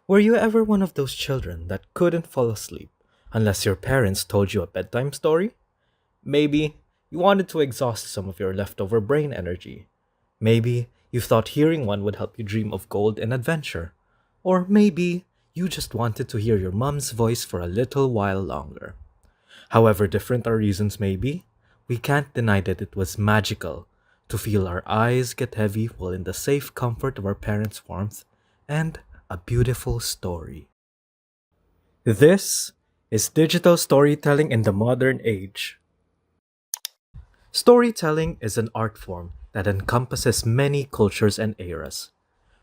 Were you ever one of those children that couldn't fall asleep unless your parents told you a bedtime story? Maybe you wanted to exhaust some of your leftover brain energy. Maybe you thought hearing one would help you dream of gold and adventure. Or maybe you just wanted to hear your mom's voice for a little while longer. However different our reasons may be, we can't deny that it was magical to feel our eyes get heavy while in the safe comfort of our parents' warmth and a beautiful story. This is digital storytelling in the modern age. Storytelling is an art form that encompasses many cultures and eras.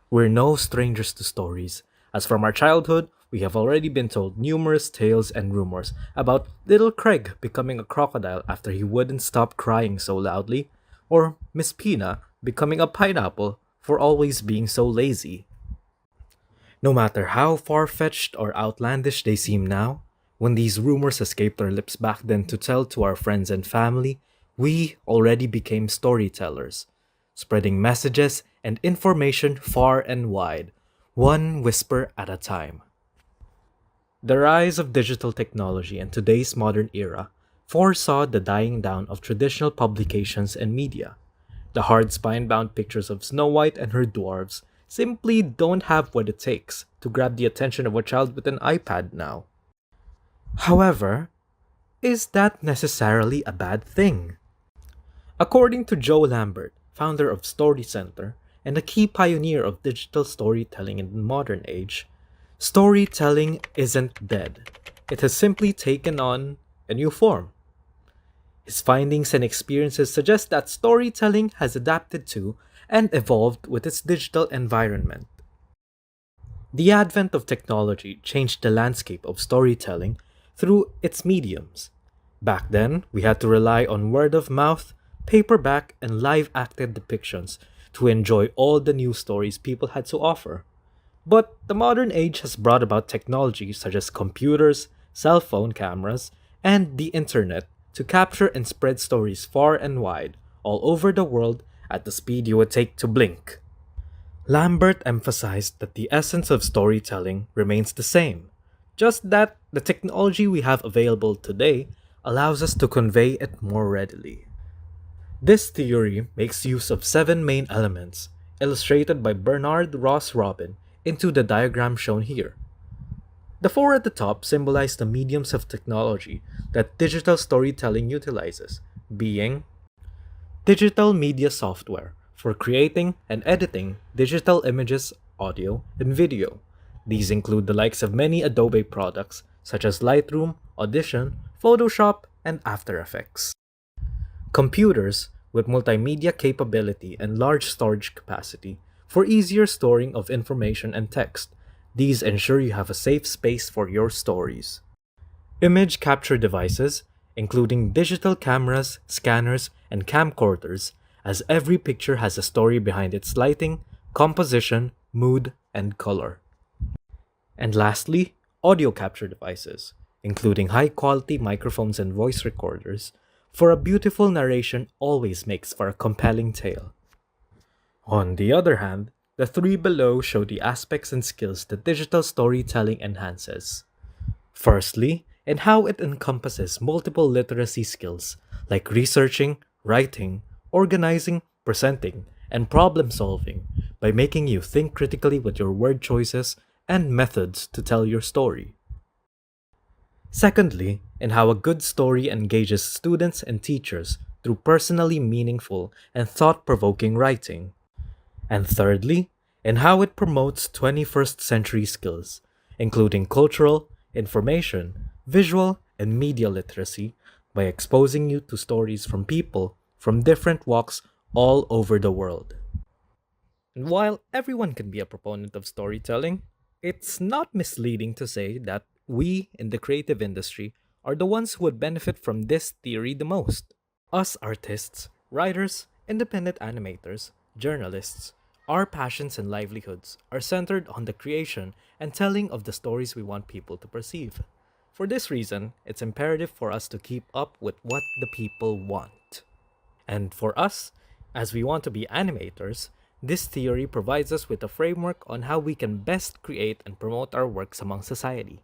We're no strangers to stories, as from our childhood, we have already been told numerous tales and rumors about little Craig becoming a crocodile after he wouldn't stop crying so loudly, or Miss Pina becoming a pineapple for always being so lazy. No matter how far fetched or outlandish they seem now, when these rumors escaped our lips back then to tell to our friends and family, we already became storytellers, spreading messages and information far and wide, one whisper at a time. The rise of digital technology and today's modern era foresaw the dying down of traditional publications and media. The hard spine bound pictures of Snow White and her dwarves simply don't have what it takes to grab the attention of a child with an iPad now. However, is that necessarily a bad thing? According to Joe Lambert, founder of Story Center and a key pioneer of digital storytelling in the modern age, storytelling isn't dead. It has simply taken on a new form. His findings and experiences suggest that storytelling has adapted to and evolved with its digital environment. The advent of technology changed the landscape of storytelling through its mediums. Back then, we had to rely on word of mouth, paperback, and live acted depictions to enjoy all the news stories people had to offer. But the modern age has brought about technology such as computers, cell phone cameras, and the internet to capture and spread stories far and wide, all over the world, at the speed you would take to blink. Lambert emphasized that the essence of storytelling remains the same, just that the technology we have available today allows us to convey it more readily. This theory makes use of seven main elements, illustrated by Bernard Ross Robin into the diagram shown here. The four at the top symbolize the mediums of technology that digital storytelling utilizes, being digital media software for creating and editing digital images, audio, and video. These include the likes of many Adobe products such as Lightroom, Audition, Photoshop, and After Effects. Computers with multimedia capability and large storage capacity for easier storing of information and text. These ensure you have a safe space for your stories. Image capture devices, including digital cameras, scanners, and camcorders, as every picture has a story behind its lighting, composition, mood, and color. And lastly, audio capture devices, including high quality microphones and voice recorders, for a beautiful narration always makes for a compelling tale. On the other hand, the three below show the aspects and skills that digital storytelling enhances. Firstly, in how it encompasses multiple literacy skills like researching, writing, organizing, presenting, and problem solving by making you think critically with your word choices and methods to tell your story. Secondly, in how a good story engages students and teachers through personally meaningful and thought provoking writing. And thirdly, in how it promotes 21st century skills, including cultural, information, visual, and media literacy, by exposing you to stories from people from different walks all over the world. And while everyone can be a proponent of storytelling, it's not misleading to say that we in the creative industry are the ones who would benefit from this theory the most. Us artists, writers, independent animators, journalists, our passions and livelihoods are centered on the creation and telling of the stories we want people to perceive. For this reason, it's imperative for us to keep up with what the people want. And for us, as we want to be animators, This theory provides us with a framework on how we can best create and promote our works among society.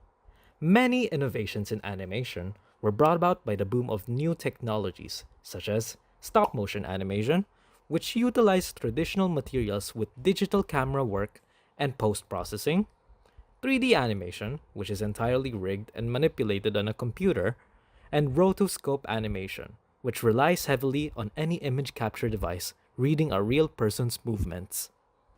Many innovations in animation were brought about by the boom of new technologies, such as stop motion animation, which utilized traditional materials with digital camera work and post processing, 3D animation, which is entirely rigged and manipulated on a computer, and rotoscope animation, which relies heavily on any image capture device reading a real person's movements.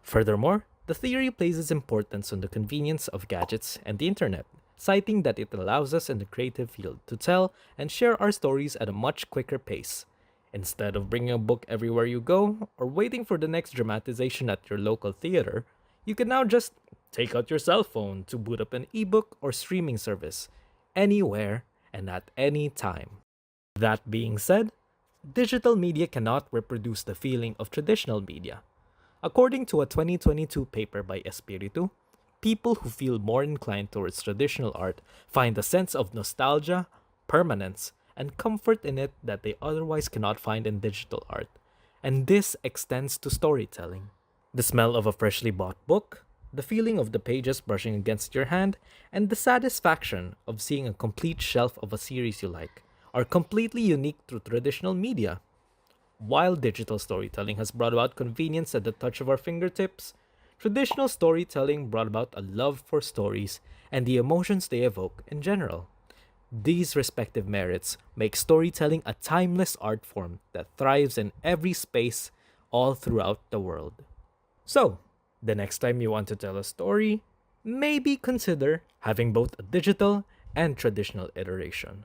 Furthermore, the theory places importance on the convenience of gadgets and the internet, citing that it allows us in the creative field to tell and share our stories at a much quicker pace. Instead of bringing a book everywhere you go or waiting for the next dramatization at your local theater, you can now just take out your cell phone to boot up an ebook or streaming service anywhere and at any time. That being said, digital media cannot reproduce the feeling of traditional media. According to a 2022 paper by Espiritu, people who feel more inclined towards traditional art find a sense of nostalgia, permanence, and comfort in it that they otherwise cannot find in digital art, and this extends to storytelling. The smell of a freshly bought book, the feeling of the pages brushing against your hand, and the satisfaction of seeing a complete shelf of a series you like are completely unique to traditional media. While digital storytelling has brought about convenience at the touch of our fingertips, traditional storytelling brought about a love for stories and the emotions they evoke in general. These respective merits make storytelling a timeless art form that thrives in every space all throughout the world. So, the next time you want to tell a story, maybe consider having both a digital and traditional iteration.